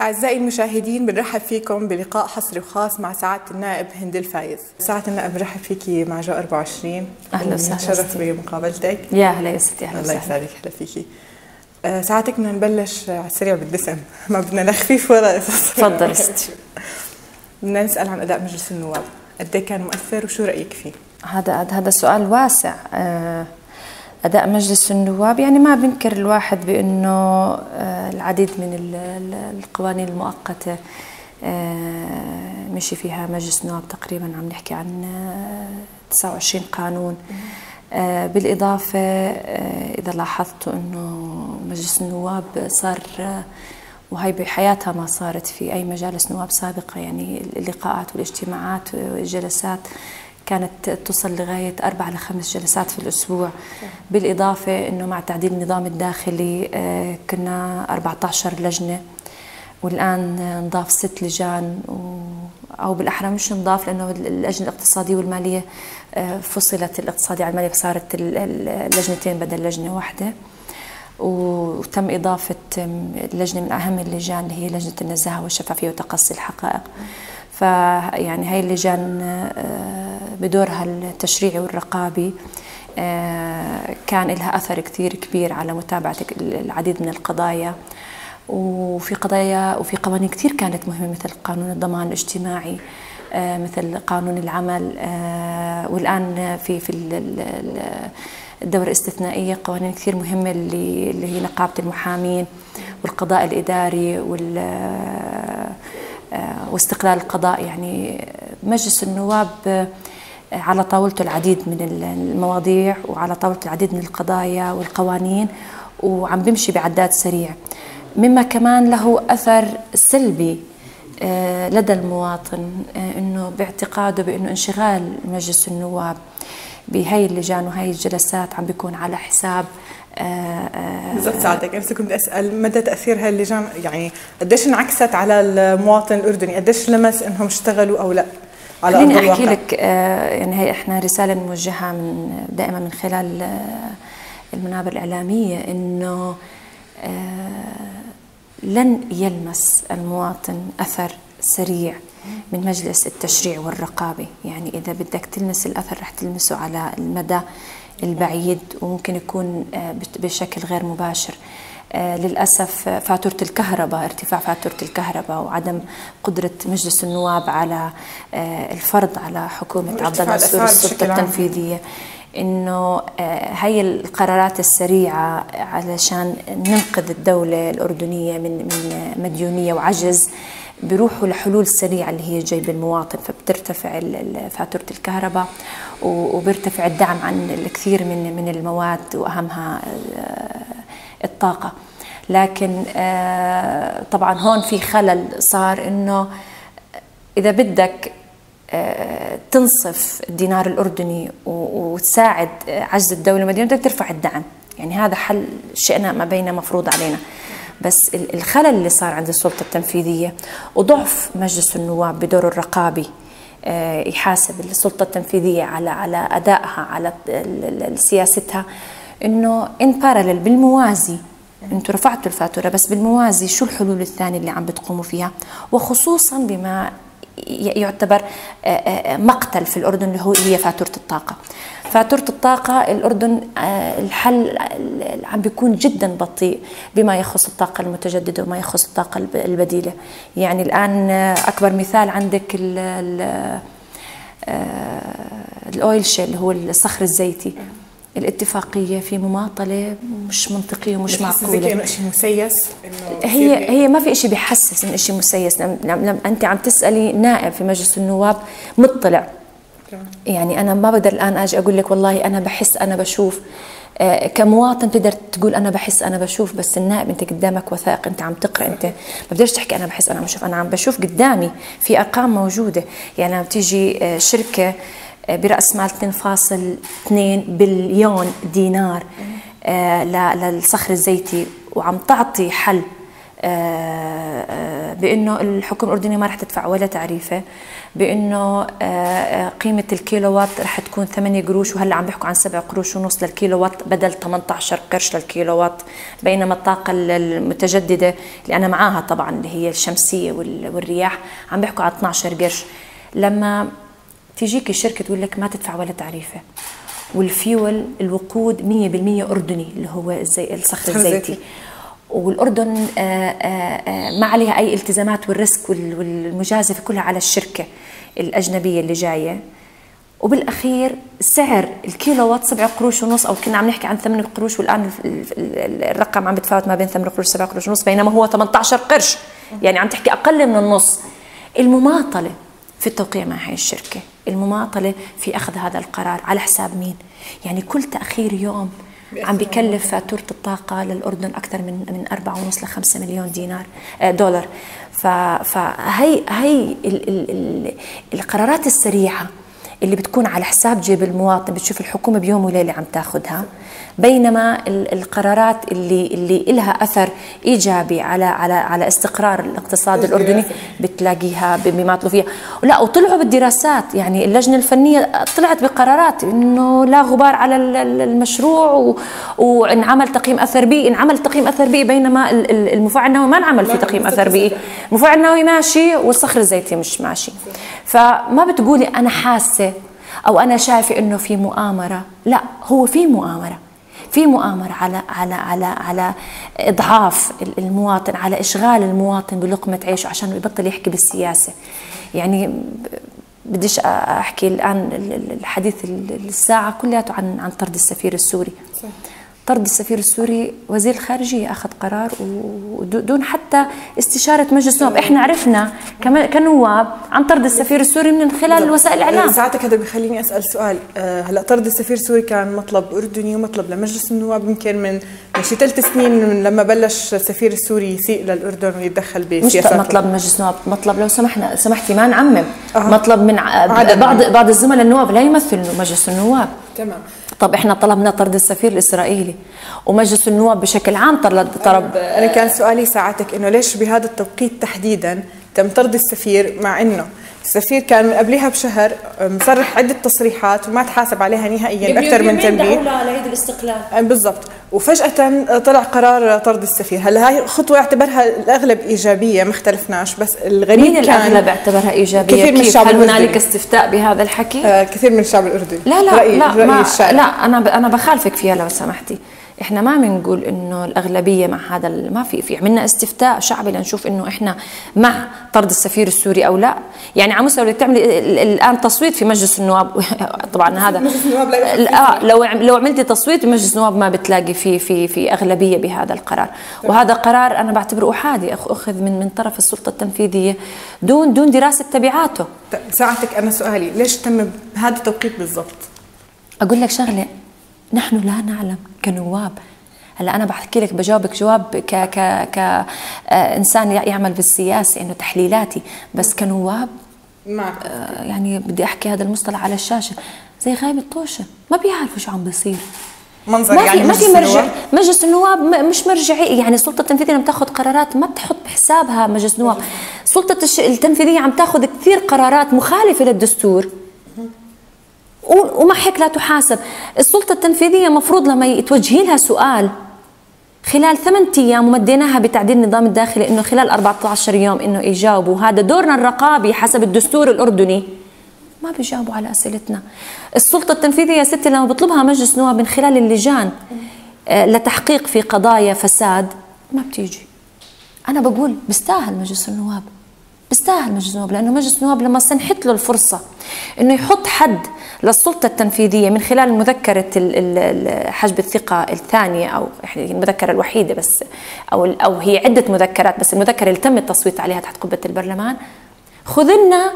أعزائي المشاهدين، بنرحب فيكم بلقاء حصري وخاص مع سعادة النائب هند الفايز. سعادة النائب، بنرحب فيكي مع جو 24. أهلا وسهلا. نتشرف بمقابلتك. يا هلا يا ستي، أهلا الله وسهلا. يسعدك. هلا فيكي. ساعتك بدنا نبلش على السريع بالدسم، ما بدنا نخفيف ولا قصص. تفضل ستي. بدنا نسأل عن أداء مجلس النواب، قد ايه كان مؤثر وشو رأيك فيه؟ هذا سؤال واسع. أداء مجلس النواب، يعني ما بنكر الواحد بأنه العديد من القوانين المؤقتة مشي فيها مجلس النواب، تقريبا عم نحكي عن 29 قانون. بالإضافة إذا لاحظتوا أنه مجلس النواب صار، وهي بحياتها ما صارت في أي مجالس نواب سابقة، يعني اللقاءات والاجتماعات والجلسات كانت توصل لغاية 4 إلى 5 جلسات في الأسبوع. بالإضافة أنه مع تعديل النظام الداخلي كنا 14 لجنة، والآن نضاف 6 لجان، أو بالأحرى مش نضاف، لأنه اللجنة الاقتصادية والمالية فصلت، الاقتصادية على المالية، فصارت اللجنتين بدل لجنة واحدة. وتم إضافة لجنة من أهم اللجان اللي هي لجنة النزاهة والشفافية وتقصي الحقائق. فيعني هاي اللجان بدورها التشريعي والرقابي كان لها أثر كثير كبير على متابعة العديد من القضايا، وفي قوانين كثير كانت مهمة، مثل قانون الضمان الاجتماعي، مثل قانون العمل، والآن في الدورة الاستثنائية قوانين كثير مهمة اللي هي نقابة المحامين والقضاء الإداري واستقلال القضاء. يعني مجلس النواب على طاولته العديد من المواضيع، وعلى طاولته العديد من القضايا والقوانين، وعم بمشي بعداد سريع، مما كمان له أثر سلبي لدى المواطن، إنه باعتقاده بأنه انشغال مجلس النواب بهاي اللجان وهاي الجلسات عم بيكون على حساب. بالضبط ساعتك، أنا كنت أسأل مدى تأثير هاي اللجان، يعني قديش انعكست على المواطن الأردني، قديش لمس إنهم اشتغلوا أو لا على أرض الواقع؟ خليني أحكي لك، يعني هي إحنا رسالة موجهة دائما من خلال المنابر الإعلامية، إنه لن يلمس المواطن أثر سريع من مجلس التشريع والرقابة. يعني إذا بدك تلمس الأثر رح تلمسه على المدى البعيد، وممكن يكون بشكل غير مباشر. للأسف فاتورة الكهرباء، ارتفاع فاتورة الكهرباء، وعدم قدرة مجلس النواب على الفرض على حكومة عبد الله منصور السلطة التنفيذية إنه هي القرارات السريعة علشان ننقذ الدولة الأردنية من مديونية وعجز، بيروحوا لحلول سريعة اللي هي جيب المواطن، فبترتفع فاتورة الكهرباء، وبيرتفع الدعم عن الكثير من المواد، وأهمها الطاقة. لكن طبعا هون في خلل صار، إنه إذا بدك تنصف الدينار الأردني وتساعد عجز الدولة المدينة، بدك ترفع الدعم. يعني هذا حل شئنا ما بين مفروض علينا. بس الخلل اللي صار عند السلطة التنفيذية وضعف مجلس النواب بدور الرقابي، يحاسب السلطة التنفيذية على أدائها، على سياستها، إنه إن بارالل بالموازي أنتوا رفعتوا الفاتورة، بس بالموازي شو الحلول الثانية اللي عم بتقوموا فيها، وخصوصا بما يعتبر مقتل في الأردن اللي هي فاتورة الطاقة. فاتورة الطاقة الأردن الحل عم بيكون جدا بطيء بما يخص الطاقة المتجددة وما يخص الطاقة البديلة. يعني الآن أكبر مثال عندك الأويل شيل اللي هو الصخر الزيتي، الاتفاقية في مماطلة مش منطقية ومش معقولة. إنه شيء مسيس، هي ما في شيء بيحسس إنه شيء مسيس. لما أنت عم تسألي نائب في مجلس النواب مطلع، يعني أنا ما بقدر الآن أجي أقول لك والله أنا بحس أنا بشوف. كمواطن تقدر تقول أنا بحس أنا بشوف، بس النائب أنت قدامك وثائق، أنت عم تقرأ، أنت ما بقدرش تحكي أنا بحس أنا بشوف. أنا عم بشوف قدامي في أرقام موجودة. يعني لما بتيجي شركة برأس مال 2.2 بليون دينار للصخر الزيتي وعم تعطي حل بأنه الحكومة الأردنية ما رح تدفع ولا تعريفة، بأنه قيمة الكيلو وات رح تكون 8 قروش، وهلا عم بيحكوا عن 7 قروش ونص للكيلو وات بدل 18 قرش للكيلو وات، بينما الطاقة المتجددة اللي أنا معاها طبعا اللي هي الشمسية والرياح عم بيحكوا عن 12 قرش. لما تيجيك الشركة تقول لك ما تدفع ولا تعريفة، والفيول الوقود 100% أردني اللي هو الصخر الزيتي، والأردن ما عليها أي التزامات، والريسك والمجازفة كلها على الشركة الأجنبية اللي جاية، وبالأخير سعر الكيلو وات 7 قروش ونص، أو كنا عم نحكي عن 8 قروش، والآن الرقم عم بتفاوت ما بين 8 قروش 7 قروش ونص، بينما هو 18 قرش، يعني عم تحكي أقل من النص. المماطلة في التوقيع مع هاي الشركة، المماطلة في أخذ هذا القرار على حساب مين؟ يعني كل تأخير يوم عم بيكلف فاتورة الطاقة للأردن أكثر من 4.5 ل 5 مليون دولار. فهي القرارات السريعة اللي بتكون على حساب جيب المواطن، بتشوف الحكومة بيوم وليلة عم تاخدها، بينما القرارات اللي إلها أثر إيجابي على استقرار الاقتصاد الأردني بتلاقيها بيماطلوا فيها. لا، وطلعوا بالدراسات، يعني اللجنة الفنية طلعت بقرارات إنه لا غبار على المشروع، وانعمل تقييم أثر بيئي، بينما المفاعل النووي ما انعمل في تقييم أثر بيئي، المفاعل النووي ماشي والصخر الزيتي مش ماشي. فما بتقولي أنا حاسة أو أنا شايفة إنه في مؤامرة، لا، هو في مؤامرة على إضعاف المواطن، على إشغال المواطن بلقمة عيشه عشان يبطل يحكي بالسياسة. يعني بديش أحكي الآن الحديث الساعة كلياته عن طرد السفير السوري. طرد السفير السوري، وزير الخارجية أخذ قرار ودون حتى استشارة مجلس النواب. إحنا عرفنا كنواب عن طرد السفير السوري من خلال وسائل الإعلام. ساعتك هذا بيخليني أسأل سؤال. هلا طرد السفير السوري كان مطلب أردني ومطلب لمجلس النواب، يمكن من شي 3 سنين لما بلش السفير السوري يسيء للأردن ويتدخل بسياسات. مش مطلب مجلس النواب، مطلب لو سمحتي ما نعمم، مطلب من بعض الزملاء النواب لا يمثلوا مجلس النواب. تمام. طب احنا طلبنا طرد السفير الاسرائيلي، ومجلس النواب بشكل عام طلب. انا كان سؤالي ساعتك انه ليش بهذا التوقيت تحديدا تم طرد السفير، مع انه السفير كان من قبلها بشهر مصرح عده تصريحات وما تحاسب عليها نهائيا باكثر من تنبيه لعيد الاستقلال بالضبط، وفجاه طلع قرار طرد السفير. هلا هاي خطوه اعتبرها الاغلب ايجابيه، ما اختلفناش، بس الغريب مين كان الاغلب اعتبرها ايجابيه؟ كثير من الشعب هل الأردني. هنالك استفتاء بهذا الحكي؟ كثير من الشعب الاردني. لا انا بخالفك فيها لو سمحتي. احنا ما بنقول انه الاغلبيه مع هذا، ما في عملنا استفتاء شعبي لنشوف انه احنا مع طرد السفير السوري او لا. يعني على مستوى تعملي الان تصويت في مجلس النواب طبعا هذا مجلس النواب لا لو عملتي تصويت في مجلس النواب ما بتلاقي في اغلبيه بهذا القرار. وهذا قرار انا بعتبره احادي، اخذ من طرف السلطه التنفيذيه دون دراسه تبعاته. ساعتك انا سؤالي ليش تم بهذا التوقيت بالضبط؟ اقول لك شغله، نحن لا نعلم كنواب. هلا انا بحكي لك، بجاوبك جواب كإنسان يعمل بالسياسه انه تحليلاتي، بس كنواب يعني بدي احكي هذا المصطلح على الشاشه زي غايب الطوشه، ما بيعرفوا شو عم بيصير. منظر ما في مرجع. مجلس النواب مش مرجعي، يعني السلطه التنفيذيه لما تاخذ قرارات ما بتحط بحسابها مجلس النواب. السلطه التنفيذيه عم تاخذ كثير قرارات مخالفه للدستور ومع هيك لا تحاسب. السلطة التنفيذية مفروض لما توجهي لها سؤال خلال 8 أيام، ومديناها بتعديل النظام الداخلي انه خلال 14 يوم انه يجاوبوا، هذا دورنا الرقابي حسب الدستور الأردني، ما بيجاوبوا على أسئلتنا. السلطة التنفيذية يا ستي لما بطلبها مجلس نواب من خلال اللجان لتحقيق في قضايا فساد ما بتيجي. أنا بقول بيستاهل مجلس النواب، بيستاهل مجلس النواب، لأنه مجلس النواب لما سنحت له الفرصة إنه يحط حد للسلطة التنفيذية من خلال مذكرة حجب الثقة الثانية، أو المذكرة الوحيدة بس، أو هي عدة مذكرات بس المذكرة اللي تم التصويت عليها تحت قبة البرلمان، خذلنا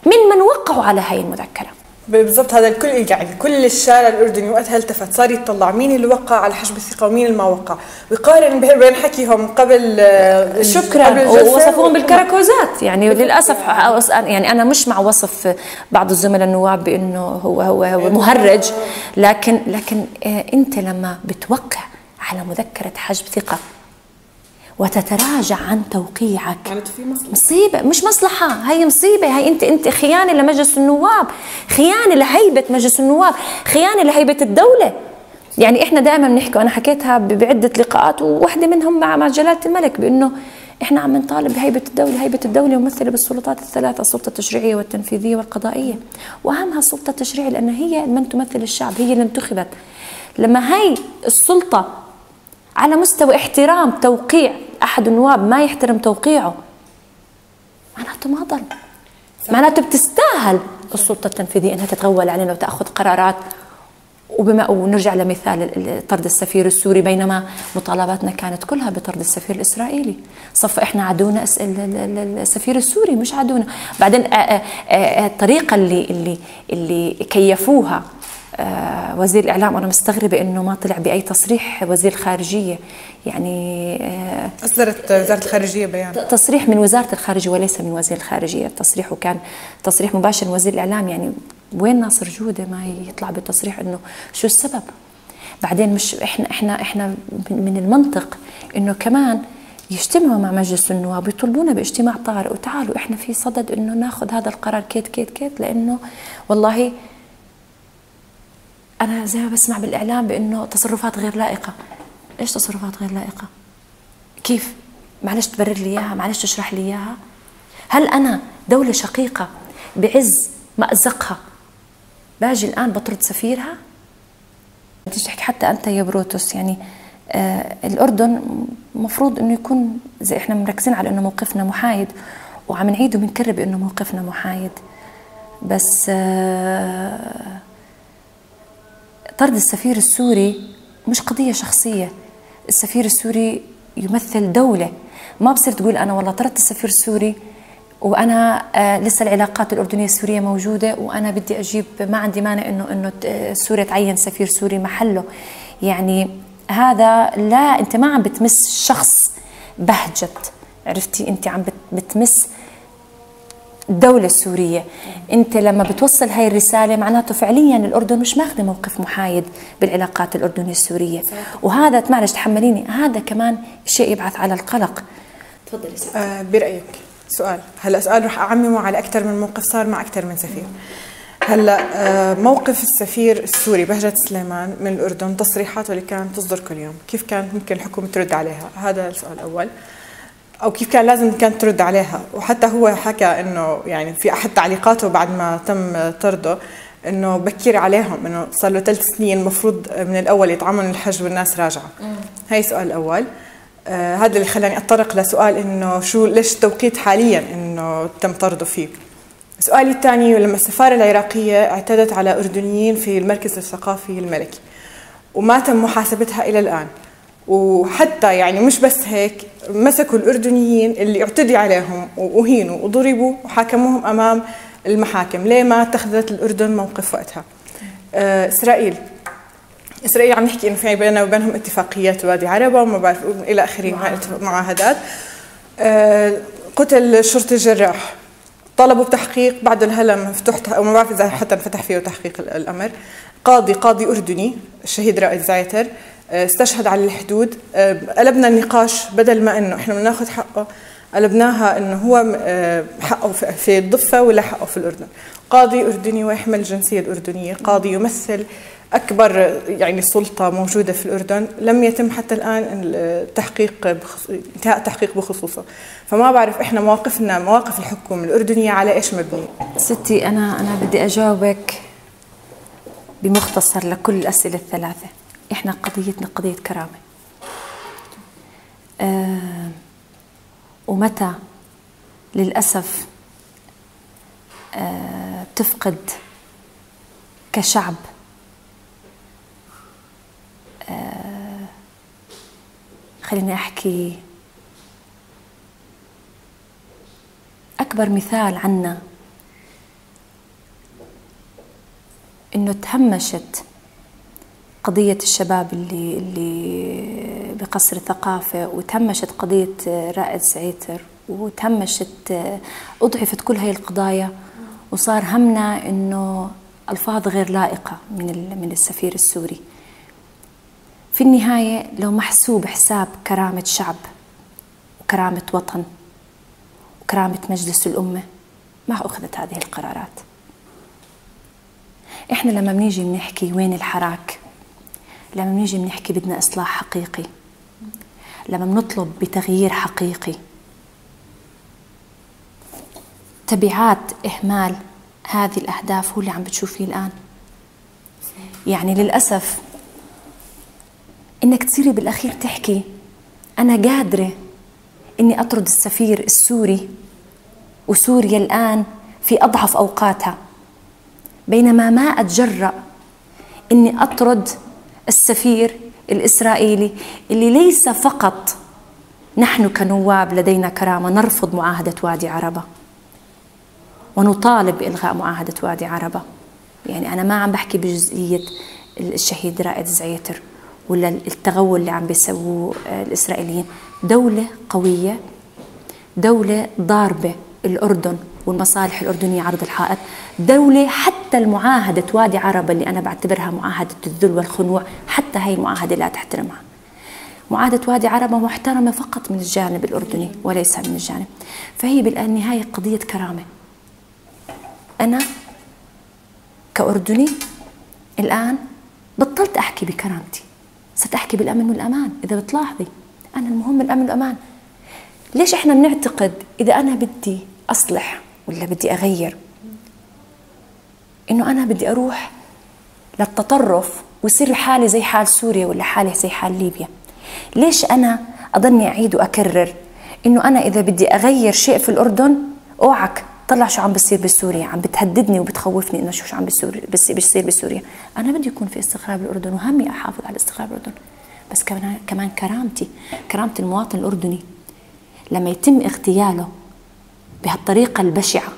من وقعوا على هاي المذكرة. بالضبط، هذا الكل يعني كل الشارع الأردني وقتها التفت، صار يطلع مين اللي وقع على حجب الثقة ومين اللي ما وقع، ويقارن بين حكيهم قبل شكرا، ووصفوهم بالكراكوزات. يعني للأسف يعني أنا مش مع وصف بعض الزملاء النواب بأنه هو مهرج، لكن أنت لما بتوقع على مذكرة حجب ثقة وتتراجع عن توقيعك. كانت في مصيبة، مش مصلحة، هي مصيبة. هي انت خيانة لمجلس النواب، خيانة لهيبة مجلس النواب، خيانة لهيبة الدولة. يعني احنا دائما بنحكي، وانا حكيتها بعدة لقاءات وواحدة منهم مع جلالة الملك، بانه احنا عم نطالب بهيبة الدولة. هيبة الدولة ممثلة بالسلطات الثلاثة، السلطة التشريعية والتنفيذية والقضائية، واهمها السلطة التشريعية لان هي من تمثل الشعب، هي اللي انتخبت. لما هي السلطة على مستوى احترام توقيع احد النواب ما يحترم توقيعه، معناته ما ضل، معناته بتستاهل السلطة التنفيذية انها تتغول علينا وتاخذ قرارات. ونرجع لمثال طرد السفير السوري، بينما مطالباتنا كانت كلها بطرد السفير الإسرائيلي. صف احنا عدونا السفير السوري، مش عدونا. بعدين الطريقة اللي كيفوها وزير الإعلام، أنا مستغربة إنه ما طلع بأي تصريح وزير الخارجية. يعني أصدرت وزارة الخارجية بيان، تصريح من وزارة الخارجية وليس من وزير الخارجية. التصريح وكان تصريح مباشر من وزير الإعلام. يعني وين ناصر جودة ما يطلع بتصريح إنه شو السبب؟ بعدين مش إحنا من المنطق إنه كمان يجتمعوا مع مجلس النواب ويطلبونا باجتماع طارئ، وتعالوا إحنا في صدد إنه ناخذ هذا القرار كيت، لأنه والله أنا زي ما بسمع بالإعلام بأنه تصرفات غير لائقة. إيش تصرفات غير لائقة؟ كيف؟ معلش تبرر لي إياها، معلش تشرح لي إياها. هل أنا دولة شقيقة بعز مأزقها باجي الآن بطرد سفيرها؟ بديش تحكي حتى أنت يا بروتوس. يعني الأردن مفروض أنه يكون زي إحنا مركزين على أنه موقفنا محايد، وعم نعيد وبنكرر بأنه موقفنا محايد، بس طرد السفير السوري مش قضية شخصية. السفير السوري يمثل دولة. ما بصير تقول أنا والله طردت السفير السوري وأنا لسه العلاقات الأردنية السورية موجودة وأنا بدي أجيب، ما عندي مانع إنه سوريا تعين سفير سوري محله. يعني هذا لا، أنت ما عم بتمس شخص بهجت، عرفتي؟ أنت عم بتمس الدولة السورية. أنت لما بتوصل هاي الرسالة معناته فعليا الأردن مش ماخذ موقف محايد بالعلاقات الأردنية السورية، وهذا معلش تحمليني، هذا كمان شيء يبعث على القلق. تفضلي سيدي. برأيك سؤال، هلا سؤال رح أعممه على أكثر من موقف صار مع أكثر من سفير. هلا موقف السفير السوري بهجت سليمان من الأردن، تصريحاته اللي كانت تصدر كل يوم، كيف كان ممكن الحكومة ترد عليها؟ هذا السؤال الأول. أو كيف كان لازم كانت ترد عليها؟ وحتى هو حكى إنه يعني في أحد تعليقاته بعد ما تم طرده إنه بكير عليهم، إنه صار له 3 سنين المفروض من الأول يطعمون الحج والناس راجعة. هاي السؤال الأول. هذا اللي خلاني أتطرق لسؤال إنه ليش التوقيت حاليا إنه تم طرده فيه. سؤالي الثاني، لما السفارة العراقية اعتدت على أردنيين في المركز الثقافي الملكي وما تم محاسبتها إلى الآن، وحتى يعني مش بس هيك، مسكوا الأردنيين اللي اعتدي عليهم وأهينوا وضربوا وحاكموهم أمام المحاكم، ليه ما اتخذت الأردن موقف وقتها؟ إسرائيل عم نحكي إنه في بيننا وبينهم اتفاقيات وادي عربة وما بعرف إلى آخره معاهدات. قتل الشرطي الجراح، طلبوا بتحقيق، بعد الهلا مفتوح أو ما بعرف إذا حتى انفتح فيه تحقيق الأمر. قاضي أردني الشهيد رائد زايتر استشهد على الحدود. قلبنا النقاش، بدل ما إنه إحنا بناخذ حقه قلبناها إنه هو حقه في الضفة ولا حقه في الأردن. قاضي أردني ويحمل الجنسية الأردنية، قاضي يمثل أكبر يعني سلطة موجودة في الأردن، لم يتم حتى الآن انتهاء التحقيق بخصوصه. فما بعرف إحنا مواقف الحكومة الأردنية على إيش مبني؟ ستي أنا بدي أجاوبك بمختصر لكل الأسئلة الثلاثة. إحنا قضيتنا قضية كرامة. ومتى للأسف تفقد كشعب خليني أحكي أكبر مثال عنا إنه تهمشت قضية الشباب اللي بقصر الثقافة، وتهمشت قضية رائد زعيتر، وتهمشت أضعفت كل هاي القضايا، وصار همنا إنه ألفاظ غير لائقة من السفير السوري. في النهاية لو محسوب حساب كرامة شعب وكرامة وطن وكرامة مجلس الأمة ما أخذت هذه القرارات. إحنا لما بنيجي بنحكي وين الحراك، لما بنيجي بنحكي بدنا إصلاح حقيقي، لما بنطلب بتغيير حقيقي، تبعات إهمال هذه الأهداف هو اللي عم بتشوفيه الآن. يعني للأسف إنك تصيري بالأخير تحكي أنا قادرة إني أطرد السفير السوري وسوريا الآن في أضعف أوقاتها، بينما ما أتجرأ إني أطرد السفير الإسرائيلي اللي ليس فقط نحن كنواب لدينا كرامة نرفض معاهدة وادي عربة ونطالب بإلغاء معاهدة وادي عربة. يعني أنا ما عم بحكي بجزئية الشهيد رائد زعيتر ولا التغول اللي عم بيسووه الإسرائيليين. دولة قوية، دولة ضاربة الأردن والمصالح الأردنية عرض الحائط، دولة حتى المعاهدة وادي عربة اللي أنا بعتبرها معاهدة الذل والخنوع حتى هي المعاهدة لا تحترمها. معاهدة وادي عربة محترمة فقط من الجانب الأردني وليس من الجانب، فهي بالنهاية قضية كرامة. أنا كأردني الآن بطلت أحكي بكرامتي، صرت أحكي بالأمن والأمان. إذا بتلاحظي أنا المهم الأمن والأمان. ليش إحنا بنعتقد إذا أنا بدي أصلح ولا بدي أغير إنه أنا بدي أروح للتطرف ويصير حالي زي حال سوريا ولا حالي زي حال ليبيا؟ ليش أنا أضلني أعيد وأكرر إنه أنا إذا بدي أغير شيء في الأردن أوعك طلع شو عم بيصير بسوريا، عم بتهددني وبتخوفني إنه شو عم بيصير بسوريا. أنا بدي يكون في استقرار بالأردن وهمي أحافظ على استقرار بالأردن، بس كمان كرامة المواطن الأردني لما يتم اغتياله بهالطريقة البشعة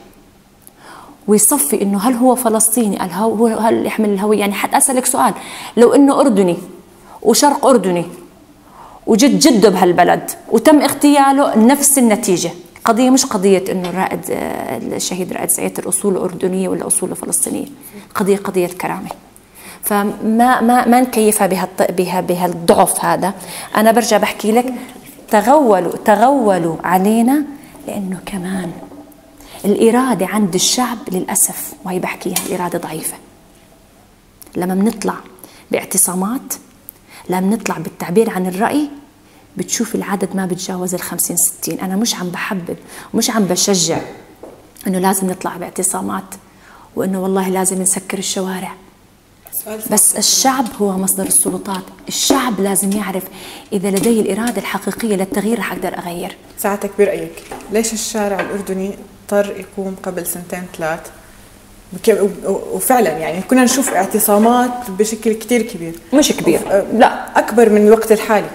ويصفي إنه هل هو فلسطيني، هل يحمل الهوية. يعني حتى أسألك سؤال، لو إنه أردني وشرق أردني وجد جده بهالبلد وتم اغتياله نفس النتيجة. قضية مش قضية إنه الشهيد رائد زعيتر أصوله أردنية ولا أصوله فلسطينية، قضية كرامة. فما نكيفها بهالضعف هذا. أنا برجع بحكي لك تغولوا علينا لأنه كمان الإرادة عند الشعب للأسف، وهي بحكيها الإرادة ضعيفة. لما بنطلع باعتصامات، لما بنطلع بالتعبير عن الرأي، بتشوف العدد ما بتجاوز 50-60. أنا مش عم بحبب ومش عم بشجع إنه لازم نطلع باعتصامات وإنه والله لازم نسكر الشوارع، بس الشعب هو مصدر السلطات. الشعب لازم يعرف إذا لدي الإرادة الحقيقية للتغيير رح أقدر أغير. ساعتك برأيك ليش الشارع الأردني اضطر يقوم قبل 2-3 وفعلا يعني كنا نشوف اعتصامات بشكل كتير كبير؟ مش كبير، لا أكبر من الوقت الحالي.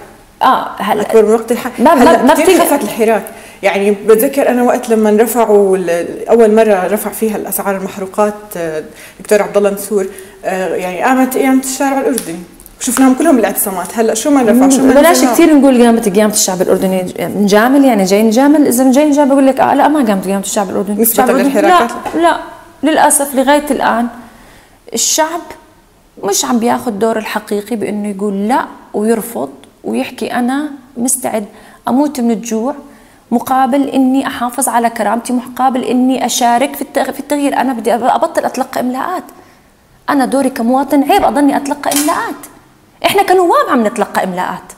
هلا أكبر من الوقت الحالي. ما كتير خفت الحراك. يعني بتذكر أنا وقت لما رفعوا أول مرة رفع فيها الأسعار المحروقات دكتور عبد الله منصور، يعني قامت قيامة الشارع الأردني وشفناهم كلهم بالاعتصامات. هلا شو ما رفع بلاش كثير نقول قيامة الشعب الأردني، نجامل يعني جاي نجامل. إذا جاي نجامل بقول لك لا ما قامت قيامة الشعب الأردني. نسبة للحراكات لا للأسف لغاية الآن الشعب مش عم بياخذ دور الحقيقي بأنه يقول لا ويرفض ويحكي أنا مستعد أموت من الجوع مقابل إني أحافظ على كرامتي، مقابل إني أشارك في التغيير. أنا بدي أبطل أتلقى إملاءات. أنا دوري كمواطن عيب أضلني أتلقى إملاءات. إحنا كنواب عم نتلقى إملاءات.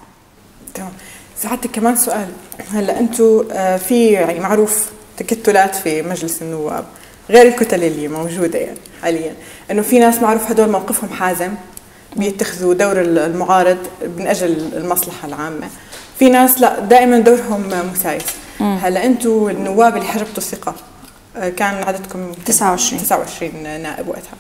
تمام. ساعتك كمان سؤال، هلا أنتوا في يعني معروف تكتلات في مجلس النواب غير الكتل اللي موجودة يعني حاليا، إنه في ناس معروف هدول موقفهم حازم بيتخذوا دور المعارض من أجل المصلحة العامة، في ناس لا دائما دورهم مسايس. هلا أنتوا النواب اللي حجبتوا الثقة كان عددكم 29 نائب وقتها،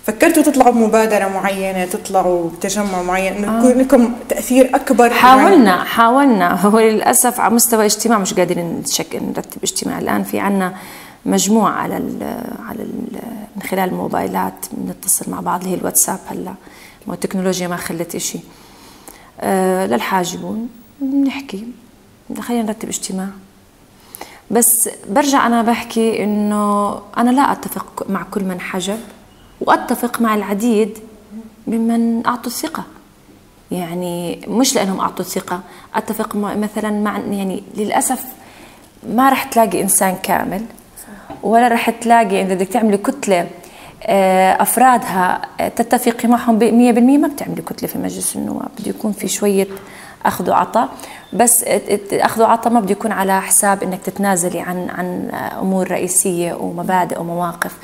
فكرتوا تطلعوا بمبادرة معينة، تطلعوا بتجمع معين إنه يكون لكم تأثير أكبر؟ حاولنا هو للأسف على مستوى اجتماع مش قادرين نرتب اجتماع. الآن في عنا مجموعة على من خلال الموبايلات بنتصل مع بعض اللي هي الواتساب. هلا التكنولوجيا ما خلت إشي للحاجبون، بنحكي خلينا نرتب اجتماع. بس برجع أنا بحكي إنه أنا لا أتفق مع كل من حجب، وأتفق مع العديد ممن أعطوا الثقة. يعني مش لأنهم أعطوا ثقة. أتفق مثلا مع يعني للأسف ما رح تلاقي إنسان كامل، ولا رح تلاقي إذا بدك تعملي كتلة أفرادها تتفقي معهم 100%، ما بتعملي كتلة في مجلس النواب. بده يكون في شوية أخذ وعطاء، بس أخذ وعطاء ما بده يكون على حساب إنك تتنازلي عن أمور رئيسية ومبادئ ومواقف.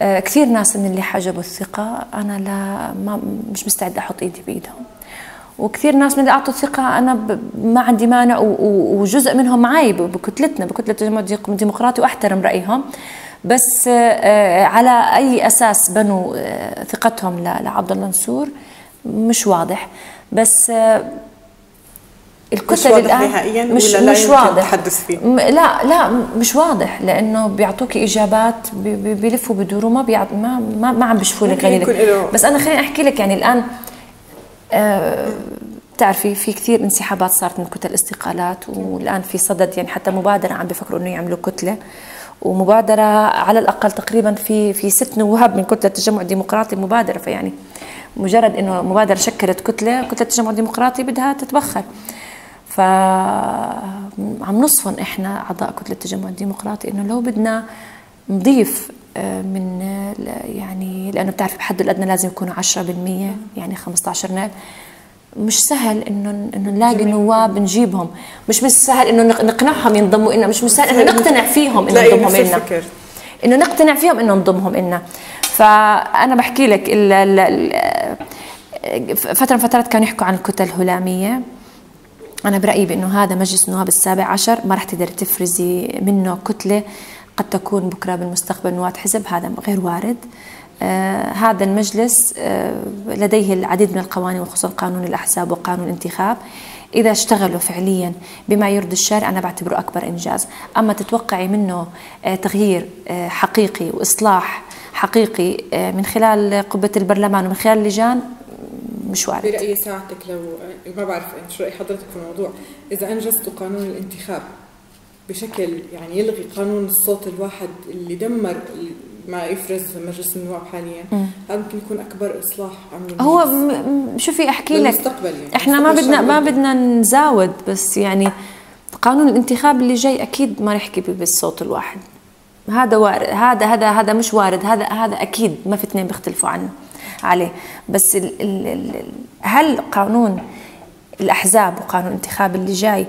كثير ناس من اللي حجبوا الثقة أنا مش مستعدة أحط إيدي بإيدهم، وكثير ناس من اللي أعطوا الثقة أنا ما عندي مانع، وجزء منهم معي بكتلة التجمع الديمقراطي، وأحترم رأيهم. بس على أي أساس بنوا ثقتهم لعبد الله نصور مش واضح. بس الكتل الآن مش واضح تحدث فيه. لا مش واضح، لأنه بيعطوك إجابات بيلفوا بدوروا، ما عم بيشوفوا لك غير. بس أنا خليني أحكي لك، يعني الآن بتعرفي في كثير انسحابات صارت من كتل الاستقالات، والآن في صدد يعني حتى مبادرة عم بيفكروا إنه يعملوا كتلة، ومبادرة على الأقل تقريبا في 6 نواب من كتلة التجمع الديمقراطي مبادرة. فيعني مجرد إنه مبادرة شكلت كتلة التجمع الديمقراطي بدها تتبخر. فعم نصفن إحنا أعضاء كتلة التجمع الديمقراطي إنه لو بدنا نضيف من يعني، لأنه بتعرف بحد الأدنى لازم يكونوا 10%، يعني 15 نائب. مش سهل إنه نلاقي نواب نجيبهم، مش سهل إنه نقنعهم ينضموا لنا، مش سهل إنه نقتنع فيهم إنه نضمهم لنا، إنه نقتنع فيهم إنه نضمهم لنا. فأنا بحكي لك فترة من فترات كانوا يحكوا عن الكتل الهلامية. أنا برأيي بأنه هذا مجلس النواب ال17 ما رح تقدر تفرزي منه كتلة قد تكون بكرة بالمستقبل نواة حزب، هذا غير وارد. هذا المجلس لديه العديد من القوانين، وخصوصا قانون الأحزاب وقانون الانتخاب. إذا اشتغلوا فعليا بما يرضي الشارع أنا بعتبره أكبر إنجاز. أما تتوقعي منه تغيير حقيقي وإصلاح حقيقي من خلال قبة البرلمان ومن خلال اللجان، مش وارد. برأي ساعتك، لو ما بعرف شو رأي حضرتك في الموضوع، إذا أنجزتوا قانون الانتخاب بشكل يعني يلغي قانون الصوت الواحد اللي دمر ما يفرز مجلس النواب حاليا، هذا ممكن يكون أكبر إصلاح عملي. هو شوفي أحكي لك، يعني إحنا ما بدنا نزاود، بس يعني قانون الانتخاب اللي جاي أكيد ما رح يحكي بالصوت الواحد. هذا وارد، هذا مش وارد، هذا أكيد ما في اثنين بيختلفوا عنه عليه. بس هل قانون الأحزاب وقانون الانتخاب اللي جاي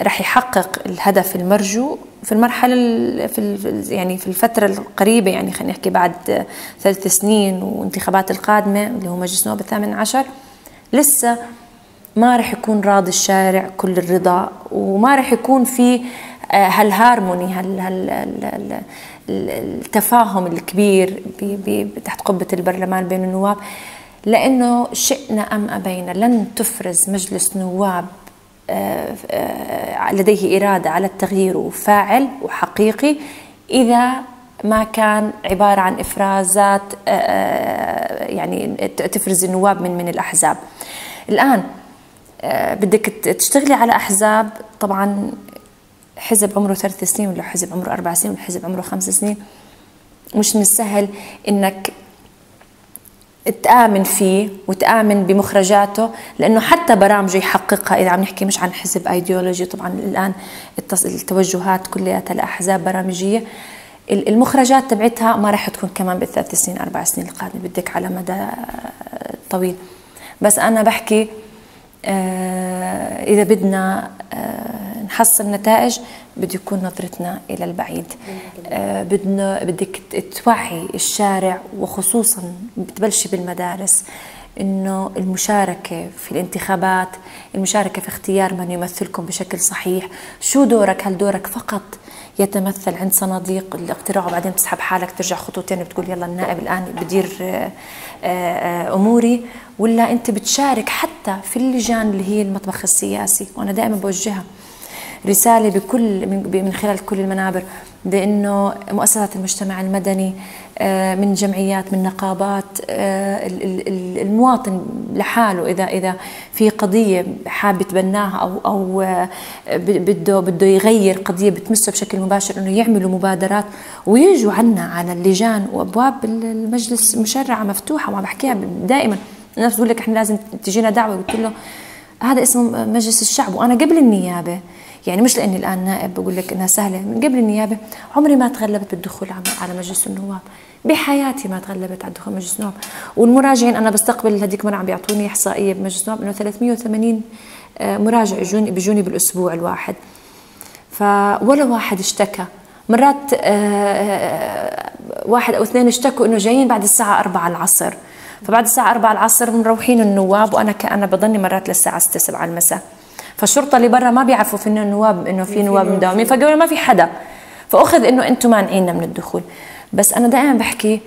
رح يحقق الهدف المرجو في المرحلة يعني في الفترة القريبة، يعني خلينا نحكي بعد 3 سنين وانتخابات القادمة اللي هو مجلس النواب ال18، لسه ما رح يكون راضي الشارع كل الرضا، وما رح يكون في هالهارموني التفاهم الكبير تحت قبة البرلمان بين النواب. لأنه شئنا أم أبينا لن تفرز مجلس نواب لديه إرادة على التغيير وفاعل وحقيقي إذا ما كان عبارة عن إفرازات يعني تفرز النواب من الأحزاب. الآن بدك تشتغلي على أحزاب، طبعا حزب عمره 3 سنين ولا حزب عمره 4 سنين ولا حزب عمره 5 سنين، مش من السهل إنك تآمن فيه وتآمن بمخرجاته، لأنه حتى برامجه يحققها. إذا عم نحكي مش عن حزب أيديولوجي، طبعا الآن التوجهات كلها لأحزاب برامجية، المخرجات تبعتها ما راح تكون كمان ب3 سنين 4 سنين القادمة، بدك على مدى طويل. بس أنا بحكي إذا بدنا نحصل نتائج بده يكون نظرتنا إلى البعيد. بدك توعي الشارع، وخصوصا بتبلشي بالمدارس، إنه المشاركة في الانتخابات، المشاركة في اختيار من يمثلكم بشكل صحيح. شو دورك؟ هل دورك فقط يتمثل عند صناديق الاقتراع وبعدين بتسحب حالك ترجع خطوتين بتقول يلا النائب الآن بدير أموري، ولا أنت بتشارك حتى في اللجان اللي هي المطبخ السياسي؟ وأنا دائما بوجهها رسالة من خلال كل المنابر بأنه مؤسسات المجتمع المدني، من جمعيات، من نقابات، المواطن لحاله إذا في قضية حاب يتبناها أو بده يغير قضية بتمسه بشكل مباشر، إنه يعملوا مبادرات ويجوا عنا على اللجان، وأبواب المجلس مشرعة مفتوحة. وما بحكيها دائما الناس بتقول لك احنا لازم تجينا دعوه، قلت له هذا اسمه مجلس الشعب، وانا قبل النيابه، يعني مش لاني الان نائب بقول لك انها سهله، من قبل النيابه عمري ما تغلبت بالدخول على مجلس النواب، بحياتي ما تغلبت على دخول مجلس النواب. والمراجعين انا بستقبل، هذيك مره عم بيعطوني احصائيه بمجلس النواب انه 380 مراجع بيجوني بالاسبوع الواحد، فولا واحد اشتكى. مرات واحد او اثنين اشتكوا انه جايين بعد الساعه 4 العصر، فبعد الساعه 4 العصر مروحين النواب، وانا بضلني مرات للساعه 6 7 المساء، فالشرطه اللي برا ما بيعرفوا في النواب انه في نواب مداومين، فقالوا ما في حدا، فاخذ انه انتم مانعيننا من الدخول. بس انا دائما بحكي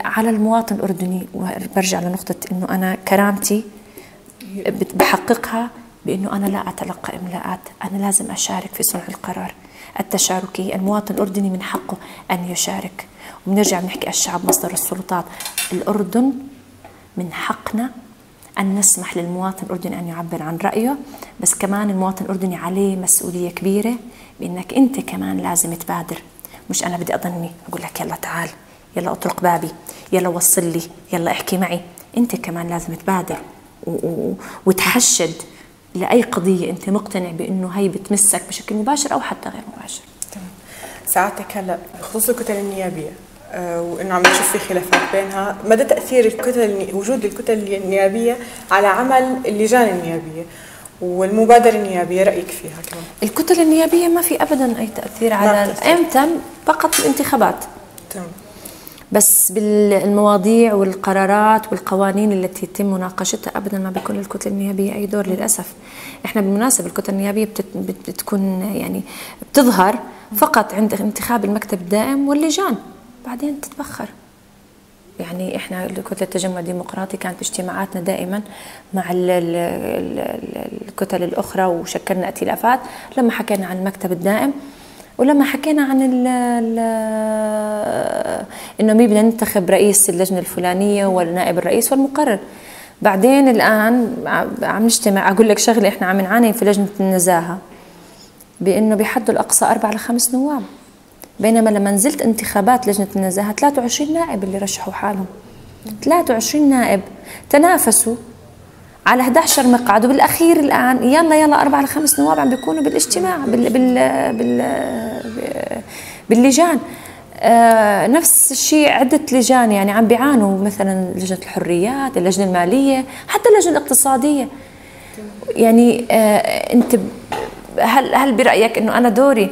على المواطن الاردني، وبرجع لنقطه انه انا كرامتي بحققها بانه انا لا اتلقى املاءات، انا لازم اشارك في صنع القرار التشاركي. المواطن الاردني من حقه ان يشارك، وبنرجع بنحكي الشعب مصدر السلطات. الاردن من حقنا أن نسمح للمواطن الأردني أن يعبر عن رأيه، بس كمان المواطن الأردني عليه مسؤولية كبيرة بأنك أنت كمان لازم تبادر. مش أنا بدي أضلني أقول لك يلا تعال، يلا أطرق بابي، يلا وصل لي، يلا احكي معي. أنت كمان لازم تبادر وتحشد لأي قضية أنت مقتنع بأنه هي بتمسك بشكل مباشر أو حتى غير مباشر. تمام. ساعتك هلا بخصوص الكتل النيابية وانه عم نشوف في خلافات بينها، مدى تاثير وجود الكتل النيابيه على عمل اللجان النيابيه والمبادره النيابيه، رايك فيها كمان؟ الكتل النيابيه ما في ابدا اي تاثير على امتى، فقط الانتخابات. تمام. بس بالمواضيع والقرارات والقوانين التي يتم مناقشتها ابدا ما بيكون للكتل النيابيه اي دور للاسف. احنا بالمناسبه الكتل النيابيه بتكون يعني بتظهر فقط عند انتخاب المكتب الدائم واللجان، بعدين تتبخر. يعني احنا كتلة التجمع الديمقراطي كانت اجتماعاتنا دائما مع الكتل الاخرى وشكلنا ائتلافات لما حكينا عن المكتب الدائم، ولما حكينا عن انه مين بدنا ننتخب رئيس اللجنه الفلانيه والنائب الرئيس والمقرر. بعدين الان عم نجتمع، اقول لك شغله، احنا عم نعاني في لجنه النزاهه بانه بحدوا الاقصى 4 ل 5 نواب، بينما لما نزلت انتخابات لجنة النزاهة 23 نائب اللي رشحوا حالهم، 23 نائب تنافسوا على 11 مقعد، وبالأخير الآن يلا 4 ل 5 نواب عم بيكونوا بالاجتماع باللجان. نفس الشيء عدة لجان يعني عم بيعانوا، مثلا لجنة الحريات، اللجنة المالية، حتى اللجنة الاقتصادية. يعني انت هل برأيك انه انا دوري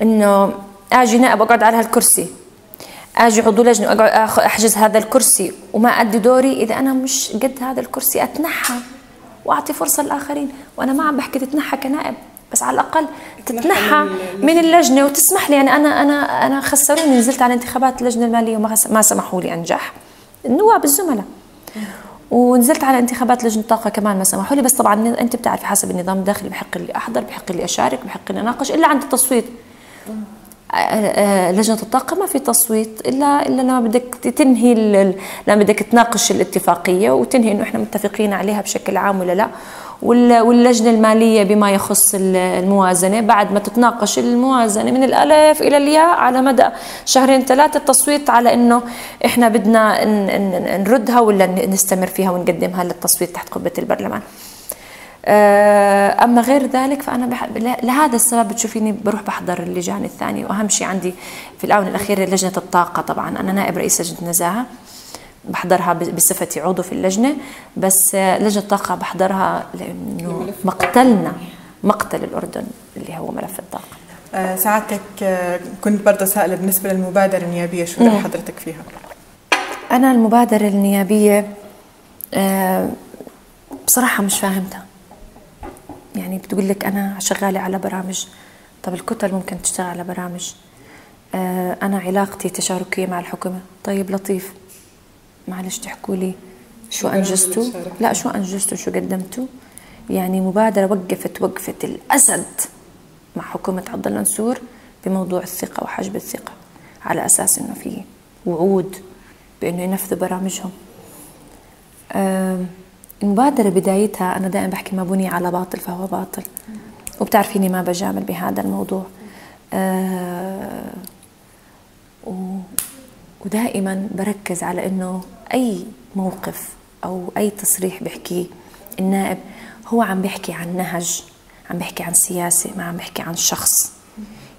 انه اجي نائب واقعد على هالكرسي، اجي عضو لجنه واقعد احجز هذا الكرسي وما ادي دوري؟ اذا انا مش قد هذا الكرسي اتنحى واعطي فرصه للاخرين. وانا ما عم بحكي تتنحى كنائب، بس على الاقل تتنحى من اللجنه وتسمح لي. يعني انا خسروني، نزلت على انتخابات اللجنه الماليه وما سمحوا لي انجح، النواب الزملاء، ونزلت على انتخابات لجنه الطاقه كمان ما سمحوا لي. بس طبعا انت بتعرفي حسب النظام الداخلي بحق لي احضر، بحق لي اشارك، بحق لي اناقش، الا عند التصويت. لجنة الطاقة ما في تصويت إلا لما بدك تنهي، لما بدك تناقش الاتفاقية وتنهي إنه إحنا متفقين عليها بشكل عام ولا لا. واللجنة المالية بما يخص الموازنة، بعد ما تتناقش الموازنة من الألف إلى الياء على مدى 2 3 التصويت على إنه إحنا بدنا نردها ولا نستمر فيها ونقدمها للتصويت تحت قبة البرلمان. أما غير ذلك فأنا لهذا السبب بتشوفيني بروح بحضر اللجان الثانية. وأهم شيء عندي في الآونة الأخيرة لجنة الطاقة. طبعا أنا نائب رئيس لجنة النزاهة، بحضرها بصفتي عضو في اللجنة، بس لجنة الطاقة بحضرها لأنه مقتل الأردن اللي هو ملف الطاقة. ساعتك كنت برضه سائلة بالنسبة للمبادرة النيابية، شو رأي حضرتك فيها؟ أنا المبادرة النيابية بصراحة مش فاهمتها. يعني بتقول لك أنا شغالة على برامج، طب الكتل ممكن تشتغل على برامج، أنا علاقتي تشاركية مع الحكومة، طيب لطيف، معلش تحكوا لي شو أنجزتوا؟ لا شو أنجزتوا، شو قدمتوا؟ يعني مبادرة وقفت الأسد مع حكومة عبد الله منصور بموضوع الثقة وحجب الثقة، على أساس إنه في وعود بإنه ينفذوا برامجهم. المبادرة بدايتها أنا دائما بحكي ما بني على باطل فهو باطل، وبتعرفيني ما بجامل بهذا الموضوع. ودائما بركز على أنه أي موقف أو أي تصريح بيحكيه النائب هو عم بيحكي عن نهج، عم بيحكي عن سياسة، ما عم بيحكي عن شخص.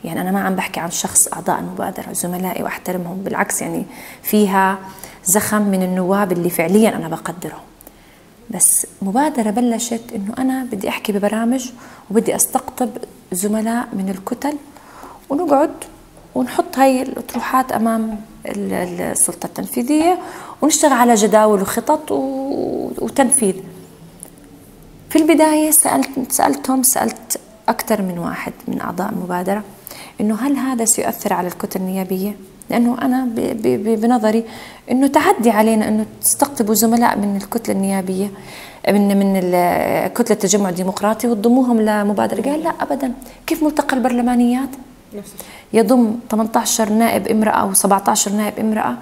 يعني أنا ما عم بحكي عن شخص. أعضاء المبادرة زملائي وأحترمهم، بالعكس يعني فيها زخم من النواب اللي فعليا أنا بقدرهم، بس مبادرة بلشت إنه أنا بدي أحكي ببرامج وبدي أستقطب زملاء من الكتل ونقعد ونحط هاي الأطروحات أمام السلطة التنفيذية ونشتغل على جداول وخطط وتنفيذ. في البداية سألت أكثر من واحد من أعضاء المبادرة إنه هل هذا سيؤثر على الكتل النيابية؟ لأنه أنا بنظري إنه تعدي علينا إنه تستقطبوا زملاء من الكتلة النيابية من كتلة التجمع الديمقراطي وتضموهم لمبادرة. قال لا أبدا. كيف ملتقى البرلمانيات يضم 18 نائب امرأة و17 نائب امرأة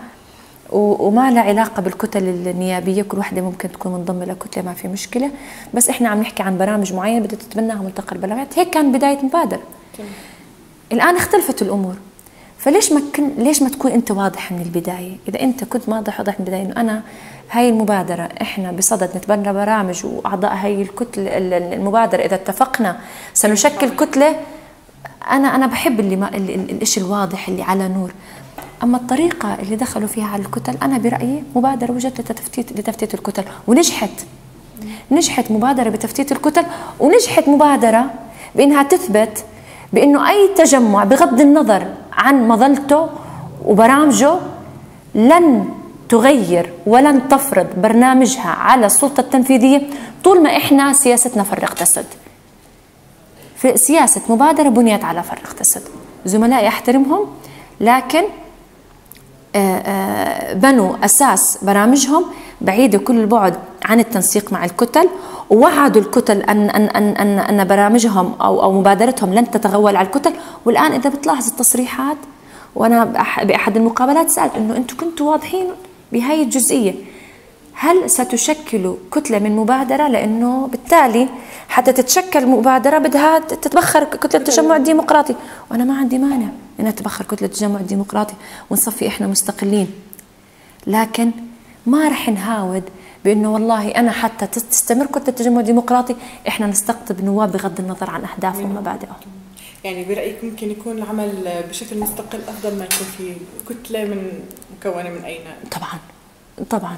وما له علاقة بالكتل النيابية، كل واحدة ممكن تكون منضمة لكتلة ما في مشكلة، بس إحنا عم نحكي عن برامج معينة بدها تتبناها ملتقى البرلمانيات. هيك كان بداية مبادرة. الآن اختلفت الأمور، فليش ليش ما تكون أنت واضح من البداية؟ إذا أنت كنت واضح من البداية إنه أنا هاي المبادرة إحنا بصدد نتبنى برامج وأعضاء هاي الكتلة المبادرة إذا اتفقنا سنشكل كتلة، أنا بحب الإشي الواضح اللي على نور. أما الطريقة اللي دخلوا فيها على الكتل أنا برأيي مبادرة وجدت لتفتيت الكتل ونجحت مبادرة بتفتيت الكتل، ونجحت مبادرة بأنها تثبت بأنه أي تجمع بغض النظر عن مظلته وبرامجه لن تغير ولن تفرض برنامجها على السلطة التنفيذية طول ما إحنا سياستنا فرق تسد. في سياسة مبادرة بنيت على فرق تسد. زملائي أحترمهم، لكن بنوا أساس برامجهم بعيدة كل البعد عن التنسيق مع الكتل، ووعدوا الكتل أن برامجهم أو مبادرتهم لن تتغول على الكتل. والآن إذا بتلاحظ التصريحات، وأنا بأحد المقابلات سألت إنه أنتم كنتوا واضحين بهاي الجزئية، هل ستشكلوا كتلة من مبادرة؟ لأنه بالتالي حتى تتشكل مبادرة بدها تتبخر كتلة التجمع الديمقراطي، وأنا ما عندي مانع إنها تتبخر كتلة التجمع الديمقراطي ونصفي إحنا مستقلين، لكن ما رح نهاود بأنه والله أنا حتى تستمر كتلة التجمع الديمقراطي إحنا نستقطب نواب بغض النظر عن أهدافهم ومبادئهم. يعني برأيك ممكن يكون العمل بشكل مستقل أفضل ما يكون في كتلة مكونة من أي نائب؟ طبعا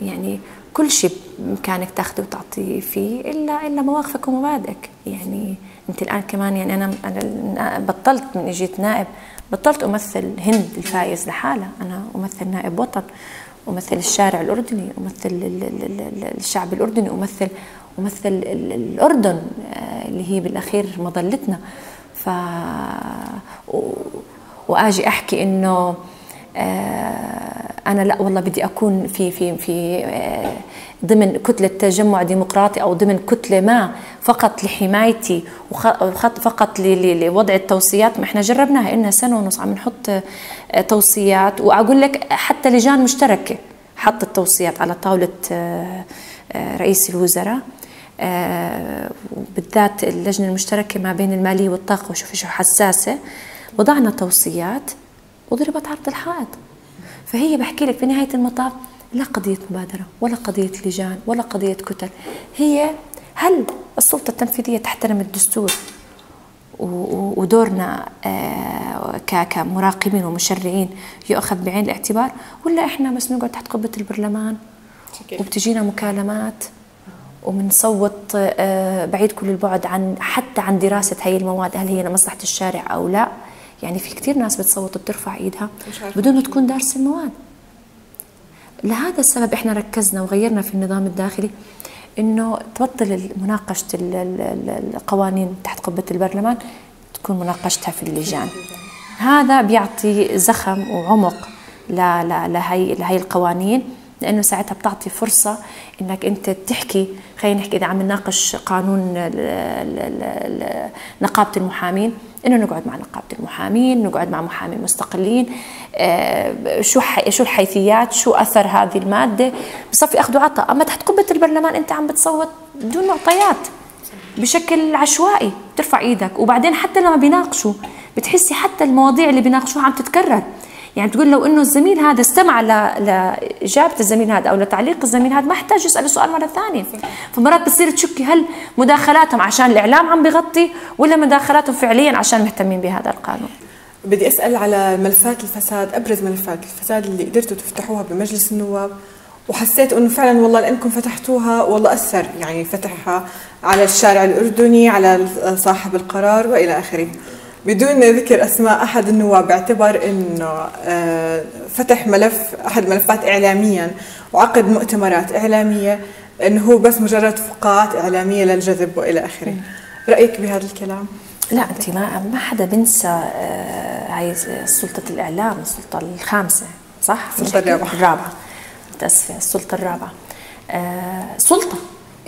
يعني كل شيء بإمكانك تاخذه وتعطيه فيه إلا مواقفك ومبادئك. يعني أنت الآن كمان، يعني أنا بطلت من إجيت نائب، بطلت أمثل هند الفايز لحالها، أنا أمثل نائب وطن، أمثل الشارع الأردني، أمثل الشعب الأردني، أمثل الأردن اللي هي بالأخير مظلتنا. وأجي أحكي إنه أنا لا والله بدي أكون في ضمن كتلة تجمع ديمقراطي أو ضمن كتلة ما فقط لحمايتي فقط لوضع التوصيات. ما إحنا جربناها إلنا سنة ونص عم نحط توصيات، وأقول لك حتى لجان مشتركة حطت توصيات على طاولة رئيس الوزراء، بالذات اللجنة المشتركة ما بين المالية والطاقة، وشوفي شو حساسة، وضعنا توصيات وضربت عرض الحائط. فهي بحكي لك في نهاية المطاف لا قضية مبادرة ولا قضية لجان ولا قضية كتل، هي هل السلطة التنفيذية تحترم الدستور ودورنا كمراقبين ومشرعين يؤخذ بعين الاعتبار، ولا احنا بس نقعد تحت قبة البرلمان وبتجينا مكالمات ومنصوت بعيد كل البعد حتى عن دراسة هاي المواد هل هي لمصلحة الشارع أو لا. يعني في كتير ناس بتصوت وبترفع ايدها بدون ما تكون دارسة المواد. لهذا السبب احنا ركزنا وغيرنا في النظام الداخلي انه تبطل مناقشة القوانين تحت قبة البرلمان، تكون مناقشتها في اللجان. هذا بيعطي زخم وعمق لهي القوانين، لأنه ساعتها بتعطي فرصة إنك أنت تحكي. خلينا نحكي إذا عم نناقش قانون نقابة المحامين، إنه نقعد مع نقابة المحامين، نقعد مع محامين مستقلين، شو الحيثيات، شو أثر هذه المادة، بصفي أخذ وعطاء. أما تحت قبة البرلمان أنت عم بتصوت بدون معطيات بشكل عشوائي، ترفع إيدك، وبعدين حتى لما بيناقشوا بتحسي حتى المواضيع اللي بيناقشوها عم تتكرر. يعني تقول لو انه الزميل هذا استمع لاجابه الزميل هذا او لتعليق الزميل هذا ما احتاج يسال السؤال مره ثانيه. فمرات بتصير تشكي هل مداخلاتهم عشان الاعلام عم بغطي ولا مداخلاتهم فعليا عشان مهتمين بهذا القانون. بدي اسال على ملفات الفساد، ابرز ملفات الفساد اللي قدرتوا تفتحوها بمجلس النواب وحسيت انه فعلا والله لانكم فتحتوها والله اثر، يعني فتحها على الشارع الاردني، على صاحب القرار والى اخره، بدون ذكر اسماء احد النواب، باعتبار انه فتح ملف احد ملفات اعلاميا وعقد مؤتمرات اعلاميه انه هو بس مجرد فقاعات اعلاميه للجذب والى اخره. رايك بهذا الكلام؟ لا انت ما حدا بنسى هاي سلطه الاعلام، السلطه الخامسه صح؟ السلطه الرابعه متاسفه، السلطه الرابعه. سلطه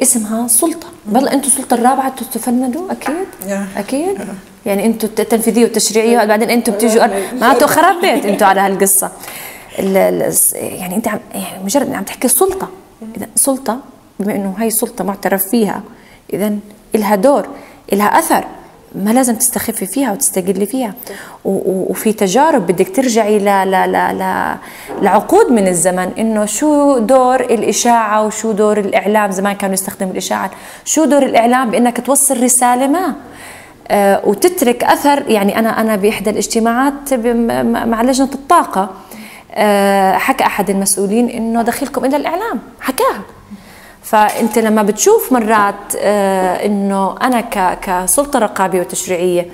اسمها سلطه، بل انتم السلطه الرابعه تفندوا اكيد اكيد يعني انتم التنفيذيه والتشريعيه، بعدين انتم بتيجوا معناته خرب بيت انتم على هالقصه. يعني انت يعني مجرد عم تحكي سلطه، اذا سلطه بما انه هي سلطه معترف فيها اذا لها دور، لها اثر، ما لازم تستخفي فيها وتستقلي فيها. وفي تجارب بدك ترجعي لعقود من الزمن انه شو دور الاشاعه وشو دور الاعلام. زمان كانوا يستخدموا الاشاعه، شو دور الاعلام بانك توصل رساله ما وتترك اثر. يعني انا باحدى الاجتماعات مع لجنه الطاقه حكى احد المسؤولين انه دخيلكم الى الاعلام، حكاها. فانت لما بتشوف مرات انه انا كسلطه رقابيه وتشريعيه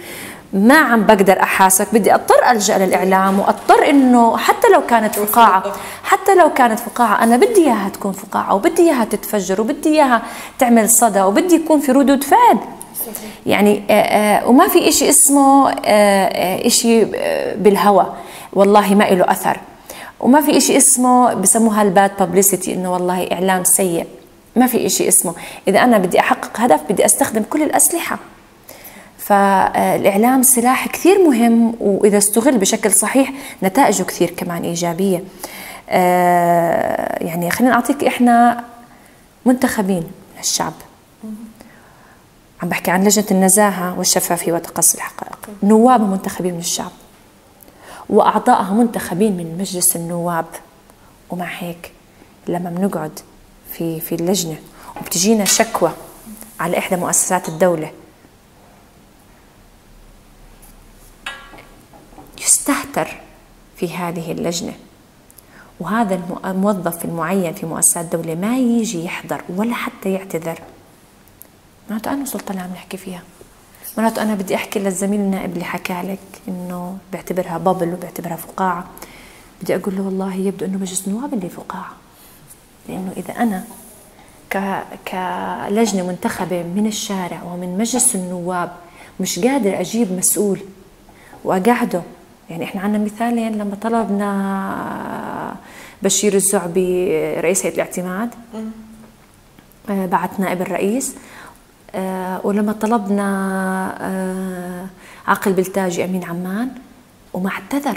ما عم بقدر احاسك، بدي اضطر الجا للاعلام واضطر انه حتى لو كانت فقاعه انا بدي اياها تكون فقاعه وبدي اياها تتفجر وبدي اياها تعمل صدى وبدي يكون في ردود فعل. يعني وما في إشي اسمه إشي بالهوى والله ما له اثر، وما في إشي اسمه بسموها الباد بابليستي انه والله اعلام سيء. ما في إشي اسمه، إذا أنا بدي أحقق هدف بدي أستخدم كل الأسلحة. فالإعلام سلاح كثير مهم، وإذا استغل بشكل صحيح نتائجه كثير كمان إيجابية. يعني خلينا نعطيك، إحنا منتخبين من الشعب، عم بحكي عن لجنة النزاهة والشفافية وتقصي الحقائق، نوابها منتخبين من الشعب وأعضائها منتخبين من مجلس النواب. ومع هيك لما بنقعد في اللجنة وبتجينا شكوى على إحدى مؤسسات الدولة يستهتر في هذه اللجنة، وهذا الموظف المعين في مؤسسات الدولة ما يجي يحضر ولا حتى يعتذر، معناته أنا سلطة اللي عم نحكي فيها. معناته أنا بدي أحكي للزميل النائب اللي حكى لك إنه بيعتبرها بابل وبيعتبرها فقاعة، بدي أقول له والله يبدو إنه مجلس النواب اللي فقاعة. لأنه إذا أنا كلجنة منتخبة من الشارع ومن مجلس النواب مش قادر أجيب مسؤول وأقعده، يعني إحنا عنا مثالين لما طلبنا بشير الزعبي رئيس هيئة الاعتماد بعت نائب الرئيس، ولما طلبنا عقل بلتاجي أمين عمان وما اعتذر.